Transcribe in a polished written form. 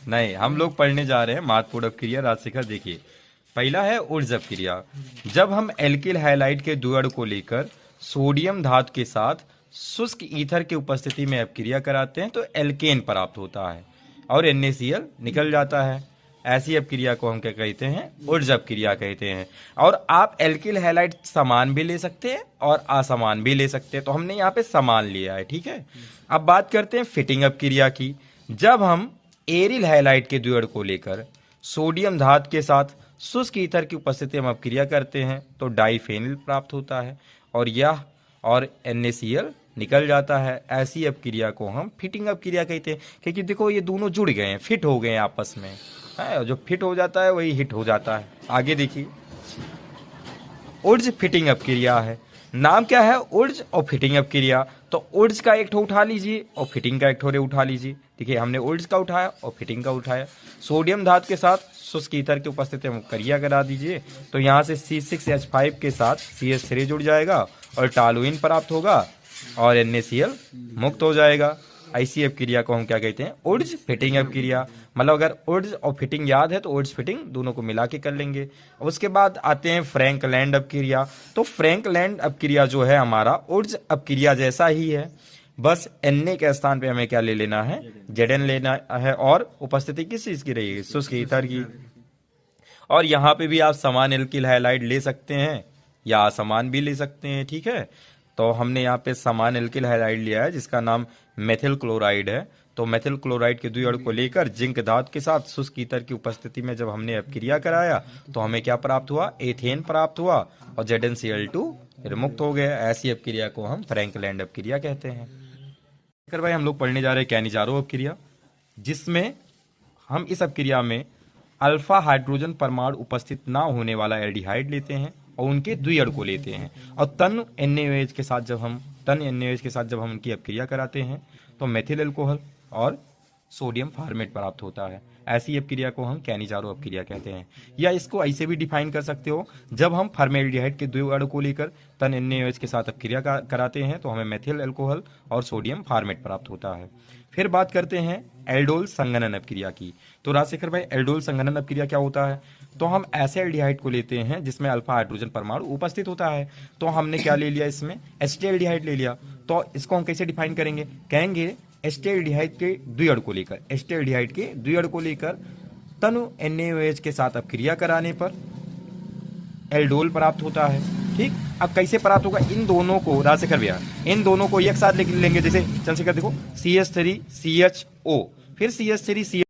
नहीं, हम लोग पढ़ने जा रहे हैं महत्वपूर्ण अपक्रिया। राजशेखर देखिए, पहला है ऊर्ज अपक्रिया। जब हम एल्किल हैलाइड के द्विअणु को लेकर सोडियम धातु के साथ शुष्क ईथर की उपस्थिति में अपक्रिया कराते हैं तो एल्केन प्राप्त होता है और NaCl निकल जाता है। ऐसी अपक्रिया को हम क्या कहते हैं? ऊर्ज अपक्रिया कहते हैं। और आप एल्किल हैलाइड समान भी ले सकते हैं और असमान भी ले सकते हैं, तो हमने यहाँ पे समान लिया है, ठीक है। अब बात करते हैं फिटिंग अपक्रिया की। जब हम एरिल हैलाइड के द्विअणु को लेकर सोडियम धातु के साथ शुष्क ईथर की उपस्थिति में अपक्रिया करते हैं तो डाइफेनिल प्राप्त होता है और NaCl निकल जाता है। ऐसी अपक्रिया को हम फिटिंग अपक्रिया कहते हैं, क्योंकि देखो ये दोनों जुड़ गए हैं, फिट हो गए हैं आपस में, है। जो फिट हो जाता है वही हिट हो जाता है। आगे देखिए, ऊर्ज फिटिंग अपक्रिया है। नाम क्या है? ऊर्ज और फिटिंग अपक्रिया। तो ऊर्ज का एक ठो उठा लीजिए और फिटिंग का एक ठो उठा लीजिए। देखिए, हमने ऊर्ज का उठाया और फिटिंग का उठाया। सोडियम धातु के साथ शुष्क ईथर की उपस्थिति में क्रिया करा दीजिए तो यहाँ से C6H5 के साथ CH3 जुड़ जाएगा और टॉलुइन प्राप्त होगा और NaCl मुक्त हो जाएगा। ऐसी अपक्रिया को हम क्या कहते हैं? ऊर्ज फिटिंग अपक्रिया। मतलब अगर ऊर्ज और फिटिंग याद है तो ऊर्ज फिटिंग दोनों को मिला के कर लेंगे। उसके बाद आते हैं फ्रैंकलैंड अपक्रिया। तो फ्रैंकलैंड अपक्रिया जो है हमारा ऊर्ज अपक्रिया जैसा ही है, बस Na के स्थान पे हमें क्या ले लेना है? Zn लेना है और उपस्थिति किस चीज की रहेगी? शुष्क ईथर की। और यहाँ पे भी आप समान एल्किल हैलाइड ले सकते हैं या असमान भी ले सकते हैं, ठीक है। तो हमने यहाँ पे समान एल्किल हैलाइड लिया है जिसका नाम मेथिल क्लोराइड है। तो मेथिल क्लोराइड के द्विअणु को लेकर जिंक धातु के साथ शुष्क ईथर की उपस्थिति में जब हमने अपक्रिया कराया तो हमें क्या प्राप्त हुआ? एथेन प्राप्त हुआ और ZnCl2 फिर मुक्त हो गया। ऐसी अपक्रिया को हम फ्रैंकलैंड अपक्रिया कहते हैं। भाई हम लोग पढ़ने जा रहे हैं कैनिजारो अपक्रिया, जिसमें हम इस अपक्रिया में अल्फा हाइड्रोजन परमाणु उपस्थित ना होने वाला एल्डिहाइड लेते हैं और उनके द्विअणु को लेते हैं और तन NaOH के साथ जब हम उनकी अपक्रिया कराते हैं तो मेथिल अल्कोहल और सोडियम फॉर्मेट प्राप्त होता है। ऐसी अपक्रिया को हम कैनिजारो अपक्रिया कहते हैं। या इसको ऐसे भी डिफाइन कर सकते हो, जब हम फॉर्मेल्डिहाइड के द्विअणु को लेकर तन NaOH के साथ अपक्रिया कराते हैं तो हमें मेथिल अल्कोहल और सोडियम फॉर्मेट प्राप्त होता है। फिर बात करते हैं एल्डोल संघनन अपक्रिया की। तो राजशेखर भाई, एल्डोल संघनन अपक्रिया क्या होता है? तो हम ऐसे एल्डिहाइड को लेते हैं जिसमें अल्फा हाइड्रोजन परमाणु उपस्थित होता है। तो हमने क्या ले लिया? इसमें एसिटाल्डिहाइड ले लिया। तो इसको हम कैसे डिफाइन करेंगे? कहेंगे एसिटाल्डिहाइड के द्विअणु को लेकर तनु NaOH के साथ अपक्रिया कराने पर एल्डोल प्राप्त होता है, ठीक। अब कैसे प्राप्त होगा? इन दोनों को राजशेखर भैया, इन दोनों को एक साथ लिख लेंगे। जैसे चंद्रशेखर देखो, CH3CHO फिर CH3CH